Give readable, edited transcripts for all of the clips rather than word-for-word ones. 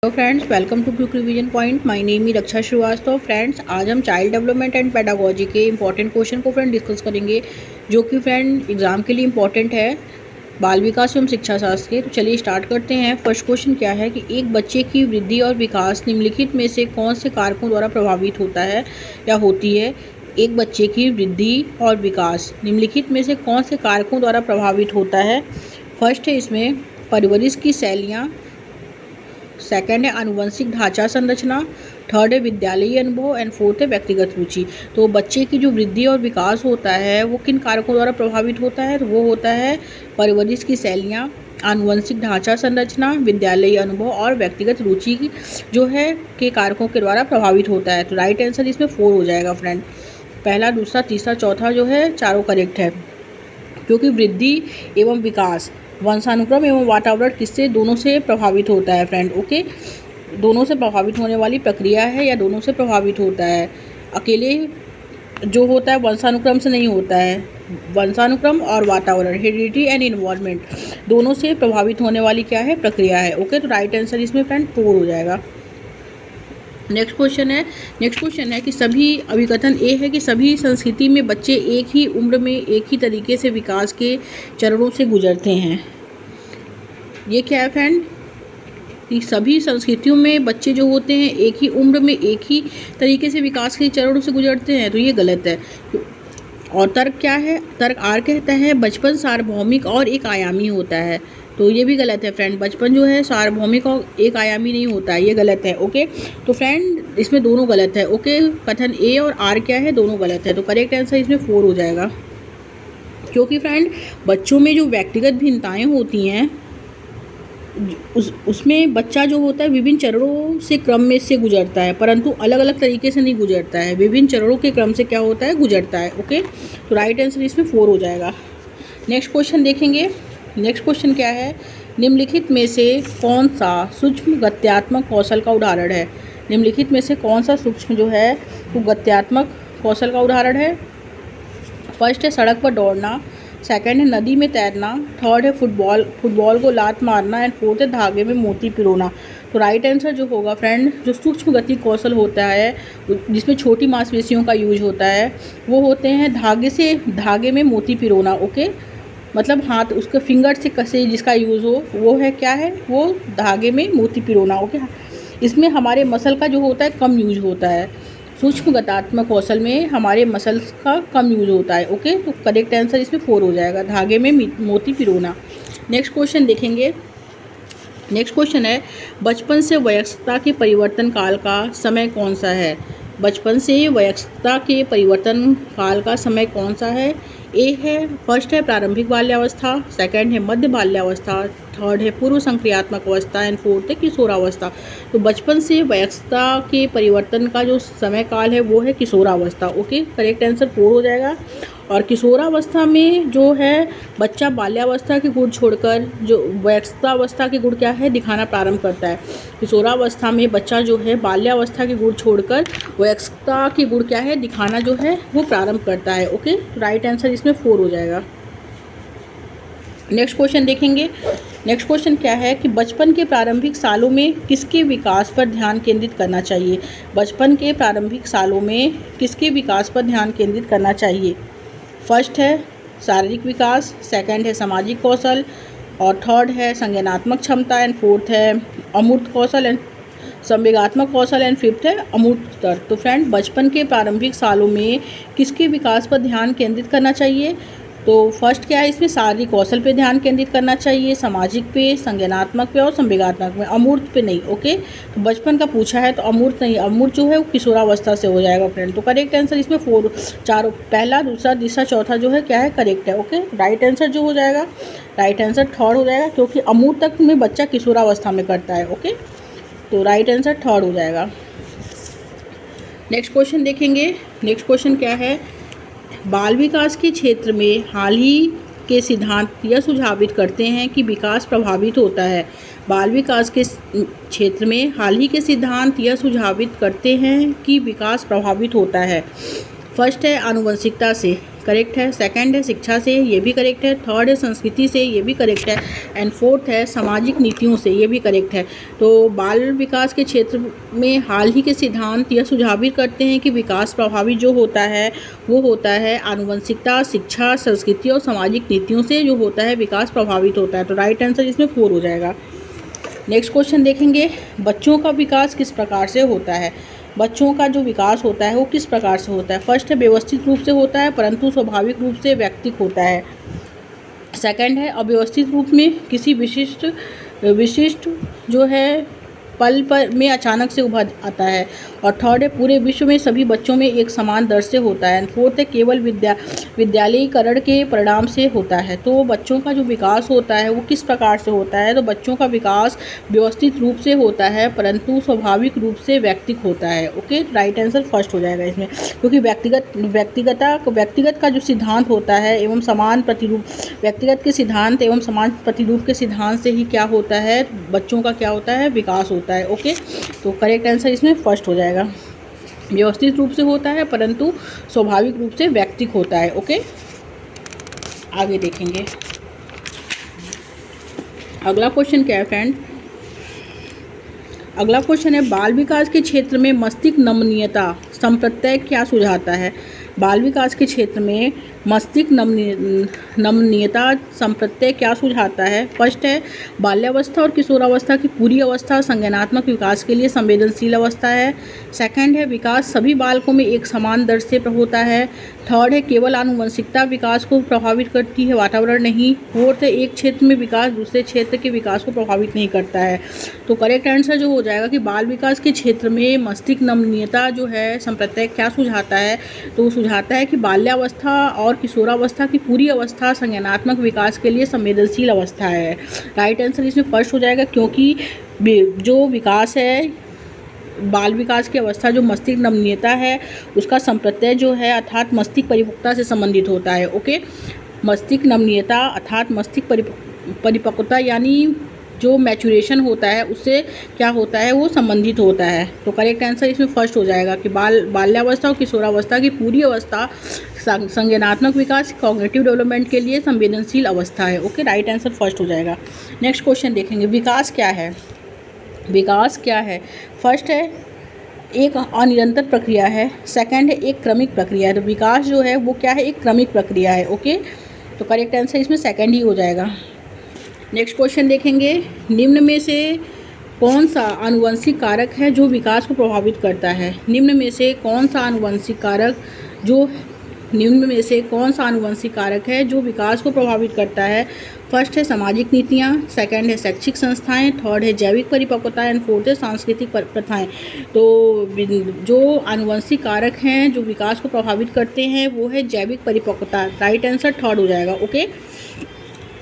Hello friends, welcome to quick revision point. My name is Raksha Shrivastava. Friends, आज हम child development and pedagogy के important question को friend discuss करेंगे, जो कि फ्रेंड एग्जाम के लिए इंपॉर्टेंट है, बाल विकास एवं शिक्षा शास्त्र के। तो चलिए स्टार्ट करते हैं। फर्स्ट क्वेश्चन क्या है कि एक बच्चे की वृद्धि और विकास निम्नलिखित में से कौन से कारकों द्वारा प्रभावित होता है या होती है। एक बच्चे की वृद्धि और विकास निम्नलिखित में से कौन से कारकों द्वारा प्रभावित होता है। फर्स्ट है इसमें परवरिश की शैलियाँ, सेकंड है आनुवंशिक ढांचा संरचना, थर्ड है विद्यालयी अनुभव एंड फोर्थ है व्यक्तिगत रुचि। तो बच्चे की जो वृद्धि और विकास होता है वो किन कारकों द्वारा प्रभावित होता है, तो वो होता है परवरिश की शैलियाँ, आनुवंशिक ढांचा संरचना, विद्यालयी अनुभव और व्यक्तिगत रुचि की जो है के कारकों के द्वारा प्रभावित होता है। तो राइट आंसर इसमें 4 हो जाएगा फ्रेंड। पहला, दूसरा, तीसरा, चौथा जो है चारों करेक्ट है, क्योंकि वृद्धि एवं विकास वंशानुक्रम एवं वातावरण किससे, दोनों से प्रभावित होता है फ्रेंड। ओके, दोनों से प्रभावित होने वाली प्रक्रिया है या दोनों से प्रभावित होता है। अकेले जो होता है वंशानुक्रम से नहीं होता है, वंशानुक्रम और वातावरण, हेरिडिटी एंड इन्वायरमेंट, दोनों से प्रभावित होने वाली क्या है, प्रक्रिया है। ओके, तो राइट आंसर इसमें फ्रेंड 4 हो जाएगा। नेक्स्ट क्वेश्चन है कि सभी अभिकथन ए है कि सभी संस्कृति में बच्चे एक ही उम्र में एक ही तरीके से विकास के चरणों से गुजरते हैं। ये क्या है फ्रेंड कि सभी संस्कृतियों में बच्चे जो होते हैं एक ही उम्र में एक ही तरीके से विकास के चरणों से गुजरते हैं, तो ये गलत है। और तर्क क्या है, तर्क आर कहता है बचपन सार्वभौमिक और एक आयामी होता है, तो ये भी गलत है फ्रेंड। बचपन जो है सार्वभौमिक और एक आयामी नहीं होता है, ये गलत है। ओके, तो फ्रेंड इसमें दोनों गलत है। ओके, कथन ए और आर क्या है, दोनों गलत है, तो करेक्ट आंसर इसमें 4 हो जाएगा। क्योंकि फ्रेंड बच्चों में जो व्यक्तिगत भिन्नताएं होती हैं उसमें बच्चा जो होता है विभिन्न चरणों से क्रम में से गुजरता है, परंतु अलग अलग तरीके से नहीं गुजरता है, विभिन्न चरणों के क्रम से क्या होता है, गुजरता है। ओके, तो राइट आंसर इसमें 4 हो जाएगा। नेक्स्ट क्वेश्चन देखेंगे। नेक्स्ट क्वेश्चन क्या है, निम्नलिखित में से कौन सा सूक्ष्म गत्यात्मक कौशल का उदाहरण है। निम्नलिखित में से कौन सा सूक्ष्म जो है वो गत्यात्मक कौशल का उदाहरण है। फर्स्ट है सड़क पर दौड़ना, सेकंड है नदी में तैरना, थर्ड है फुटबॉल को लात मारना एंड फोर्थ है धागे में मोती पिरोना। तो राइट आंसर जो होगा फ्रेंड, जो सूक्ष्म गति कौशल होता है जिसमें छोटी मांसपेशियों का यूज होता है, वो होते हैं धागे में मोती पिरोना। ओके, मतलब हाथ उसके फिंगर से कसे जिसका यूज़ हो, वो है क्या है, वो धागे में मोती पिरोना। ओके, इसमें हमारे मसल का जो होता है कम यूज होता है, सूक्ष्म गतात्मक कौशल में हमारे मसल्स का कम यूज होता है। ओके, तो करेक्ट आंसर इसमें 4 हो जाएगा, धागे में मोती पिरोना। नेक्स्ट क्वेश्चन देखेंगे। नेक्स्ट क्वेश्चन है बचपन से वयस्कता के परिवर्तन काल का समय कौन सा है। बचपन से वयस्कता के परिवर्तन काल का समय कौन सा है। ए है, फर्स्ट है प्रारंभिक बाल्यावस्था, सेकंड है मध्य बाल्यावस्था, थर्ड है पूर्व संक्रियात्मक अवस्था एंड फोर्थ है किशोरावस्था। तो बचपन से वयस्कता के परिवर्तन का जो समय काल है वो है किशोरावस्था। ओके, करेक्ट आंसर 4 हो जाएगा। और किशोरावस्था में जो है बच्चा बाल्यावस्था के गुण छोड़कर जो वयस्कतावस्था के गुण क्या है दिखाना प्रारंभ करता है। किशोरावस्था में बच्चा जो है बाल्यावस्था के गुण छोड़कर वयस्कता के गुण क्या है दिखाना जो है वो प्रारंभ करता है। ओके, तो राइट आंसर इसमें 4 हो जाएगा। नेक्स्ट क्वेश्चन देखेंगे। नेक्स्ट क्वेश्चन क्या है कि बचपन के प्रारंभिक सालों में किसके विकास पर ध्यान केंद्रित करना चाहिए। बचपन के प्रारंभिक सालों में किसके विकास पर ध्यान केंद्रित करना चाहिए। फर्स्ट है शारीरिक विकास, सेकंड है सामाजिक कौशल और थर्ड है संज्ञानात्मक क्षमता एंड फोर्थ है अमूर्त कौशल एंड संवेगात्मक कौशल एंड फिफ्थ है अमूर्त तर्क। तो फ्रेंड बचपन के प्रारंभिक सालों में किसके विकास पर ध्यान केंद्रित करना चाहिए। तो फर्स्ट क्या है इसमें शारीरिक कौशल पे ध्यान केंद्रित करना चाहिए, सामाजिक पे, संज्ञानात्मक पे और संवेगात्मक पे, अमूर्त पे नहीं। ओके, तो बचपन का पूछा है तो अमूर्त नहीं, अमूर्त जो है वो किशोरावस्था से हो जाएगा फ्रेंड। तो करेक्ट आंसर इसमें 4 चारों, पहला, दूसरा, तीसरा, चौथा जो है क्या है करेक्ट है। ओके, राइट आंसर जो हो जाएगा, राइट आंसर 3rd हो जाएगा, क्योंकि अमूर्त तक में बच्चा किशोरावस्था में करता है। ओके, तो राइट आंसर 3rd हो जाएगा। नेक्स्ट क्वेश्चन देखेंगे। नेक्स्ट क्वेश्चन क्या है, बाल विकास के क्षेत्र में हाल ही के सिद्धांत यह सुझावित करते हैं कि विकास प्रभावित होता है। बाल विकास के क्षेत्र में हाल ही के सिद्धांत यह सुझावित करते हैं कि विकास प्रभावित होता है। फर्स्ट है आनुवंशिकता से, करेक्ट है। सेकंड है शिक्षा से, ये भी करेक्ट है। थर्ड है संस्कृति से, ये भी करेक्ट है। एंड फोर्थ है सामाजिक नीतियों से, ये भी करेक्ट है। तो बाल विकास के क्षेत्र में हाल ही के सिद्धांत यह सुझावित करते हैं कि विकास प्रभावित जो होता है वो होता है आनुवंशिकता, शिक्षा, संस्कृति और सामाजिक नीतियों से जो होता है विकास प्रभावित होता है। तो राइट आंसर इसमें 4 हो जाएगा। नेक्स्ट क्वेश्चन देखेंगे, बच्चों का विकास किस प्रकार से होता है। बच्चों का जो विकास होता है वो किस प्रकार से होता है। फर्स्ट है व्यवस्थित रूप से होता है परंतु स्वाभाविक रूप से व्यक्तिक होता है। सेकंड है अव्यवस्थित रूप में किसी विशिष्ट जो है पल पर में अचानक से उभर आता है। और थर्ड है पूरे विश्व में सभी बच्चों में एक समान दर से होता है। फोर्थ है केवल विद्यालयीकरण के परिणाम से होता है। तो बच्चों का जो विकास होता है वो किस प्रकार से होता है। तो बच्चों का विकास व्यवस्थित रूप से होता है परंतु स्वाभाविक रूप से व्यक्तिक होता है। ओके, राइट आंसर फर्स्ट हो जाएगा इसमें, क्योंकि व्यक्तिगत का जो सिद्धांत होता है एवं समान प्रतिरूप, व्यक्तिगत के सिद्धांत एवं समान प्रतिरूप के सिद्धांत से ही क्या होता है, बच्चों का क्या होता है, विकास होता है। ओके, तो करेक्ट आंसर इसमें फर्स्ट हो जाएगा। व्यवस्थित रूप से होता है परंतु स्वाभाविक रूप से व्यक्तिक होता है। ओके, आगे देखेंगे अगला क्वेश्चन क्या है फ्रेंड। अगला क्वेश्चन है बाल विकास के क्षेत्र में मस्तिष्क नमनीयता संप्रत्यय क्या सुझाता है। बाल विकास के क्षेत्र में मस्तिष्क नमनीयता संप्रत्यय क्या सुझाता है। फर्स्ट है बाल्यावस्था और किशोरावस्था की पूरी अवस्था संज्ञानात्मक विकास के लिए संवेदनशील अवस्था है। सेकंड है विकास सभी बालकों में एक समान दर से होता है। थर्ड है केवल आनुवंशिकता विकास को प्रभावित करती है, वातावरण नहीं। फोर्थ है एक क्षेत्र में विकास दूसरे क्षेत्र के विकास को प्रभावित नहीं करता है। तो करेक्ट आंसर जो हो जाएगा कि बाल विकास के क्षेत्र में मस्तिष्क नमनीयता जो है संप्रत्यय क्या सुझाता है। तो सुझाता है कि बाल्यावस्था और किशोरावस्था की पूरी अवस्था संज्ञानात्मक विकास के लिए संवेदनशील अवस्था है। राइट आंसर इसमें फर्स्ट हो जाएगा, क्योंकि जो विकास है बाल विकास की अवस्था जो मस्तिष्क नमनीयता है उसका संप्रत्यय जो है अर्थात मस्तिष्क परिपक्वता से संबंधित होता है। ओके, मस्तिष्क नमनीयता अर्थात मस्तिष्क परिपक्वता यानी जो मैचुरेशन होता है उससे क्या होता है, वो संबंधित होता है। तो करेक्ट आंसर इसमें फर्स्ट हो जाएगा कि बाल्यावस्था और किशोरावस्था की पूरी अवस्था संज्ञानात्मक विकास कॉग्निटिव डेवलपमेंट के लिए संवेदनशील अवस्था है। ओके, राइट आंसर फर्स्ट हो जाएगा। नेक्स्ट क्वेश्चन देखेंगे, विकास क्या है। विकास क्या है। फर्स्ट है एक अनिरंतर प्रक्रिया है। सेकंड है एक क्रमिक प्रक्रिया है। तो विकास जो है वो क्या है, एक क्रमिक प्रक्रिया है। ओके, तो करेक्ट आंसर इसमें सेकंड ही हो जाएगा। नेक्स्ट क्वेश्चन देखेंगे, निम्न में से कौन सा आनुवंशिक कारक है जो विकास को प्रभावित करता है। निम्न में से कौन सा आनुवंशिक कारक है जो विकास को प्रभावित करता है। फर्स्ट है सामाजिक नीतियाँ, सेकंड है शैक्षिक संस्थाएं, थर्ड है जैविक परिपक्वता एंड फोर्थ है सांस्कृतिक प्रथाएं। तो जो आनुवंशिक कारक हैं जो विकास को प्रभावित करते हैं वो है जैविक परिपक्वता। राइट आंसर थर्ड हो जाएगा। ओके,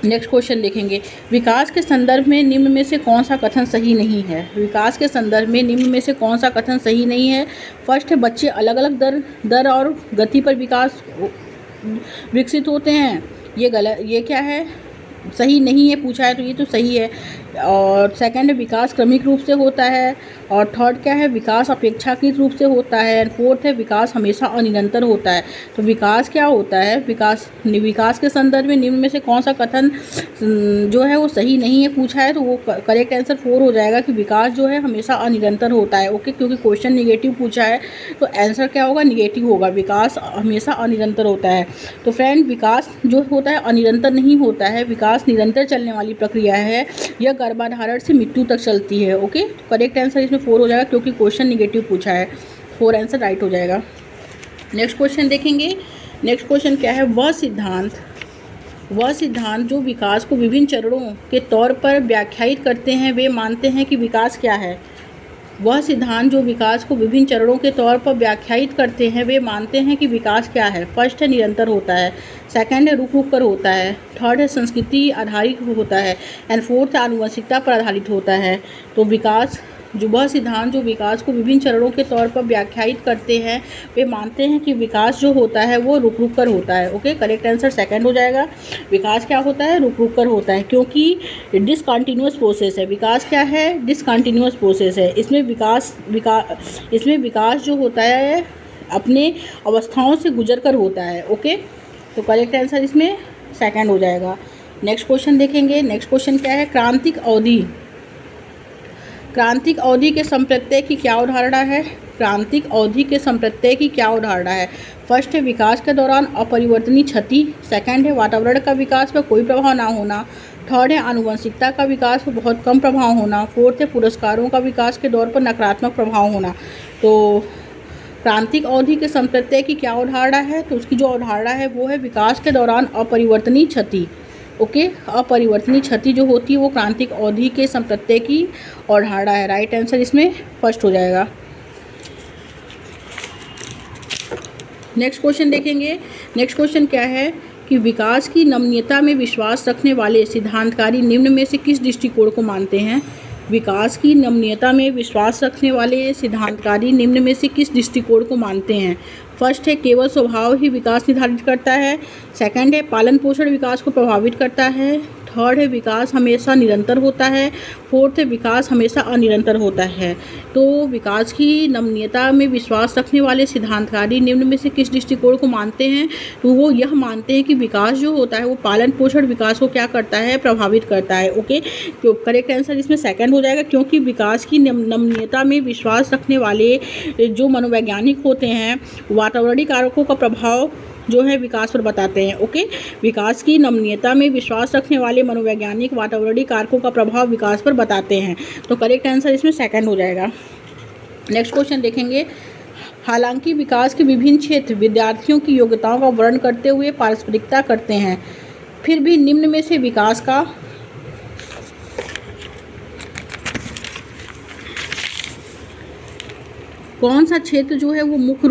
नेक्स्ट क्वेश्चन देखेंगे, विकास के संदर्भ में निम्न में से कौन सा कथन सही नहीं है। विकास के संदर्भ में निम्न में से कौन सा कथन सही नहीं है। फर्स्ट है बच्चे अलग अलग दर और गति पर विकसित होते हैं। ये गलत, ये क्या है, सही नहीं है पूछा है तो ये तो सही है। और सेकंड है विकास क्रमिक रूप से होता है। और थर्ड क्या है, विकास अपेक्षाकृत रूप से होता है। एंड फोर्थ है विकास हमेशा अनिरंतर होता है। तो विकास क्या होता है, विकास के संदर्भ में निम्न में से कौन सा कथन जो है वो सही नहीं है पूछा है तो वो करेक्ट आंसर 4 हो जाएगा कि विकास जो है हमेशा अनिरंतर होता है। ओके, क्योंकि क्वेश्चन निगेटिव पूछा है तो आंसर क्या होगा, निगेटिव होगा। विकास हमेशा अनिरंतर होता है। तो फ्रेंड विकास जो होता है अनिरंतर नहीं होता है, विकास निरंतर चलने वाली प्रक्रिया है। यह गर्भाधारण से मृत्यु तक चलती है। ओके, तो करेक्ट आंसर इसमें 4 हो जाएगा क्योंकि क्वेश्चन निगेटिव पूछा है। 4 आंसर राइट हो जाएगा। नेक्स्ट क्वेश्चन देखेंगे, नेक्स्ट क्वेश्चन क्या है, वह सिद्धांत जो विकास को विभिन्न चरणों के तौर पर व्याख्यायित करते हैं वे मानते हैं कि विकास क्या है। वह सिद्धांत जो विकास को विभिन्न चरणों के तौर पर व्याख्यायित करते हैं वे मानते हैं कि विकास क्या है। फर्स्ट है निरंतर होता है, सेकंड है रुक रुक कर होता है, थर्ड है संस्कृति आधारित होता है एंड फोर्थ आनुवंशिकता पर आधारित होता है। तो वह सिद्धांत जो विकास को विभिन्न चरणों के तौर पर व्याख्यायित करते हैं वे मानते हैं कि विकास जो होता है वो रुक रुक कर होता है। ओके, करेक्ट आंसर सेकंड हो जाएगा। विकास क्या होता है, रुक रुक कर होता है, क्योंकि डिसकंटिन्यूअस प्रोसेस है। विकास क्या है, डिसकंटिन्यूअस प्रोसेस है। इसमें विकास जो होता है अपने अवस्थाओं से गुजर कर होता है। ओके, तो करेक्ट आंसर इसमें सेकंड हो जाएगा। नेक्स्ट क्वेश्चन देखेंगे। नेक्स्ट क्वेश्चन क्या है, क्रांतिक अवधि। क्रांतिक अवधि के संप्रत्यय की क्या अवधारणा है? क्रांतिक अवधि के संप्रत्यय की क्या अवधारणा है? फर्स्ट है विकास के दौरान अपरिवर्तनीय क्षति, सेकंड है वातावरण का विकास पर कोई प्रभाव ना होना, थर्ड है आनुवंशिकता का विकास पर बहुत कम प्रभाव होना, फोर्थ है पुरस्कारों का विकास के दौर पर नकारात्मक प्रभाव होना। तो क्रांतिक अवधि के संप्रत्यय की क्या अवधारणा है? तो उसकी जो अवधारणा है वो है विकास के दौरान अपरिवर्तनीय क्षति। ओके, अपरिवर्तनीय क्षति जो होती है वो क्रांतिक अवधि के संप्रत्यय की अवधारणा है। राइट आंसर इसमें फर्स्ट हो जाएगा। नेक्स्ट क्वेश्चन देखेंगे। नेक्स्ट क्वेश्चन क्या है कि विकास की नमनीयता में विश्वास रखने वाले सिद्धांतकारी निम्न में से किस दृष्टिकोण को मानते हैं? विकास की नमनीयता में विश्वास रखने वाले सिद्धांतकारी निम्न में से किस दृष्टिकोण को मानते हैं? फर्स्ट है केवल स्वभाव ही विकास निर्धारित करता है, सेकंड है पालन पोषण विकास को प्रभावित करता है, थर्ड है विकास हमेशा निरंतर होता है, फोर्थ है विकास हमेशा अनिरंतर होता है। तो विकास की नमनीयता में विश्वास रखने वाले सिद्धांतकारी निम्न में से किस दृष्टिकोण को मानते हैं? तो वो यह मानते हैं कि विकास जो होता है वो पालन पोषण विकास को क्या करता है? प्रभावित करता है। ओके, तो करेक्ट आंसर इसमें सेकंड हो जाएगा, क्योंकि विकास की नमनीयता में विश्वास रखने वाले जो मनोवैज्ञानिक होते हैं वातावरणीय कारकों का प्रभाव जो है विकास पर बताते हैं। ओके, विकास की नमनीयता में विश्वास रखने वाले मनोवैज्ञानिक वातावरणीय कारकों का प्रभाव विकास पर बताते हैं। तो करेक्ट आंसर इसमें सेकंड हो जाएगा। नेक्स्ट क्वेश्चन देखेंगे। हालांकि विकास के विभिन्न क्षेत्र विद्यार्थियों की योग्यताओं का वर्णन करते हुए पारस्परिकता करते हैं, फिर भी निम्न में से विकास का कौन सा क्षेत्र जो है वो मुख्य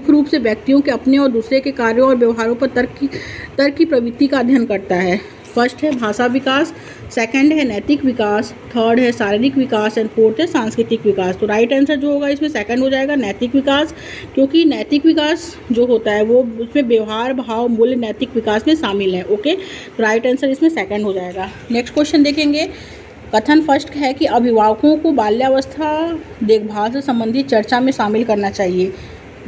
रूप से व्यक्तियों के अपने और दूसरे के कार्यों और व्यवहारों पर तर्क की प्रवृत्ति का अध्ययन करता है? फर्स्ट है भाषा विकास, सेकंड है नैतिक विकास, थर्ड है शारीरिक विकास एंड फोर्थ है सांस्कृतिक विकास। तो राइट आंसर जो होगा इसमें सेकंड हो जाएगा, नैतिक विकास, क्योंकि नैतिक विकास जो होता है वो उसमें व्यवहार भाव मूल्य नैतिक विकास में शामिल है। ओके, तो राइट आंसर इसमें सेकंड हो जाएगा। नेक्स्ट क्वेश्चन देखेंगे। कथन फर्स्ट है कि अभिभावकों को बाल्यावस्था देखभाल से संबंधित चर्चा में शामिल करना चाहिए।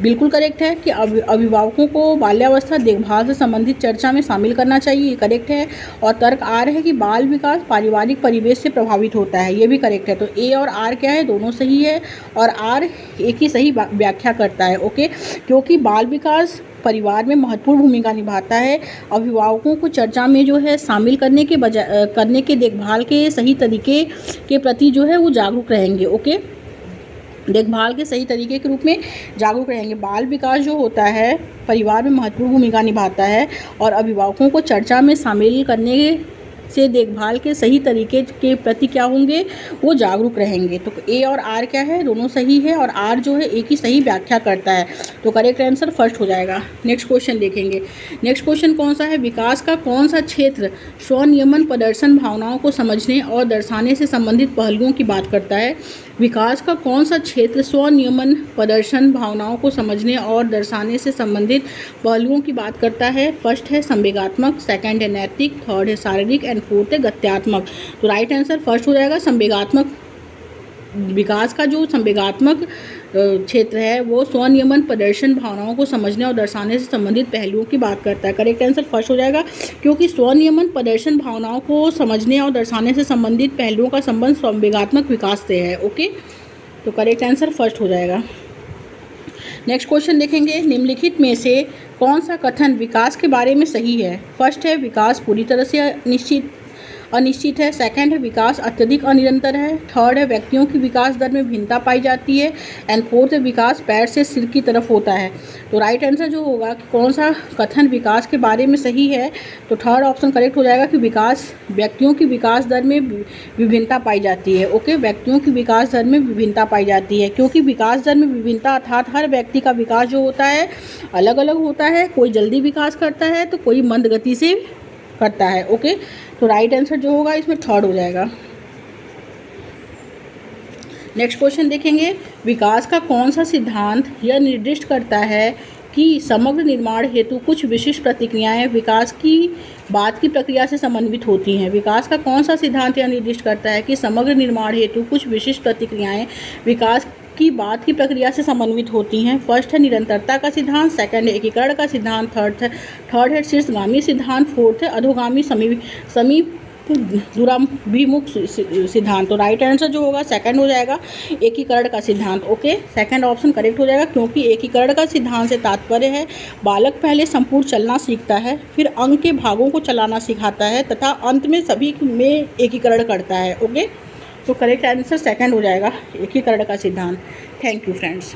बिल्कुल करेक्ट है कि अभिभावकों को बाल्यावस्था देखभाल से संबंधित चर्चा में शामिल करना चाहिए, करेक्ट है। और तर्क आर है कि बाल विकास पारिवारिक परिवेश से प्रभावित होता है, ये भी करेक्ट है। तो ए और आर क्या है, दोनों सही है और आर एक ही सही व्याख्या करता है। ओके, क्योंकि बाल विकास परिवार में महत्वपूर्ण भूमिका निभाता है। अभिभावकों को चर्चा में जो है शामिल करने के देखभाल के सही तरीके के प्रति जो है वो जागरूक रहेंगे। ओके, देखभाल के सही तरीके के रूप में जागरूक रहेंगे। बाल विकास जो होता है परिवार में महत्वपूर्ण भूमिका निभाता है और अभिभावकों को चर्चा में शामिल करने से देखभाल के सही तरीके के प्रति क्या होंगे, वो जागरूक रहेंगे। तो ए और आर क्या है, दोनों सही है और आर जो है एक ही सही व्याख्या करता है। तो करेक्ट आंसर फर्स्ट हो जाएगा। नेक्स्ट क्वेश्चन देखेंगे। नेक्स्ट क्वेश्चन कौन सा है, विकास का कौन सा क्षेत्र स्वनियमन प्रदर्शन भावनाओं को समझने और दर्शाने से संबंधित पहलुओं की बात करता है? विकास का कौन सा क्षेत्र स्वनियमन प्रदर्शन भावनाओं को समझने और दर्शाने से संबंधित पहलुओं की बात करता है? फर्स्ट है संवेगात्मक, सेकंड है नैतिक, थर्ड है शारीरिक एंड फोर्थ है गत्यात्मक। तो राइट आंसर फर्स्ट हो जाएगा, संवेगात्मक। विकास का जो संवेगात्मक क्षेत्र है वो स्वनियमन प्रदर्शन भावनाओं को समझने और दर्शाने से संबंधित पहलुओं की बात करता है। करेक्ट आंसर फर्स्ट हो जाएगा, क्योंकि स्वनियमन प्रदर्शन भावनाओं को समझने और दर्शाने से संबंधित पहलुओं का संबंध संवेगात्मक विकास से है। ओके, तो करेक्ट आंसर फर्स्ट हो जाएगा। नेक्स्ट क्वेश्चन देखेंगे। निम्नलिखित में से कौन सा कथन विकास के बारे में सही है? फर्स्ट है विकास पूरी तरह से अनिश्चित है, सेकंड है विकास अत्यधिक अनिरंतर है, थर्ड है व्यक्तियों की विकास दर में भिन्नता पाई जाती है एंड फोर्थ है विकास पैर से सिर की तरफ होता है। तो राइट आंसर जो होगा कि कौन सा कथन विकास के बारे में सही है, तो थर्ड ऑप्शन करेक्ट हो जाएगा कि विकास व्यक्तियों की विकास दर में विभिन्नता पाई जाती है। ओके, व्यक्तियों की विकास दर में विभिन्नता पाई जाती है, क्योंकि विकास दर में विभिन्नता अर्थात हर व्यक्ति का विकास जो होता है अलग अलग होता है। कोई जल्दी विकास करता है तो कोई मंद गति से करता है। ओके, तो राइट आंसर जो होगा इसमें थर्ड हो जाएगा। नेक्स्ट क्वेश्चन देखेंगे। विकास का कौन सा सिद्धांत यह निर्दिष्ट करता है कि समग्र निर्माण हेतु कुछ विशिष्ट प्रतिक्रियाएं विकास की बाद की प्रक्रिया से समन्वित होती हैं? विकास का कौन सा सिद्धांत यह निर्दिष्ट करता है कि समग्र निर्माण हेतु कुछ विशिष्ट प्रतिक्रियाएं विकास की बात की प्रक्रिया से समन्वित होती हैं। फर्स्ट है निरंतरता का सिद्धांत, सेकंड है एकीकरण का सिद्धांत, थर्ड है शीर्षगामी सिद्धांत, फोर्थ है अधोगामी समीप दूराभिमुख सिद्धांत। तो राइट आंसर जो होगा सेकंड हो जाएगा, एकीकरण का सिद्धांत। ओके, सेकंड ऑप्शन करेक्ट हो जाएगा, क्योंकि एकीकरण का सिद्धांत से तात्पर्य है बालक पहले संपूर्ण चलना सीखता है, फिर अंग के भागों को चलाना सिखाता है तथा अंत में सभी में एकीकरण करता है। ओके, तो करेक्ट आंसर सेकंड हो जाएगा, एकीकरण का सिद्धांत। Thank you friends.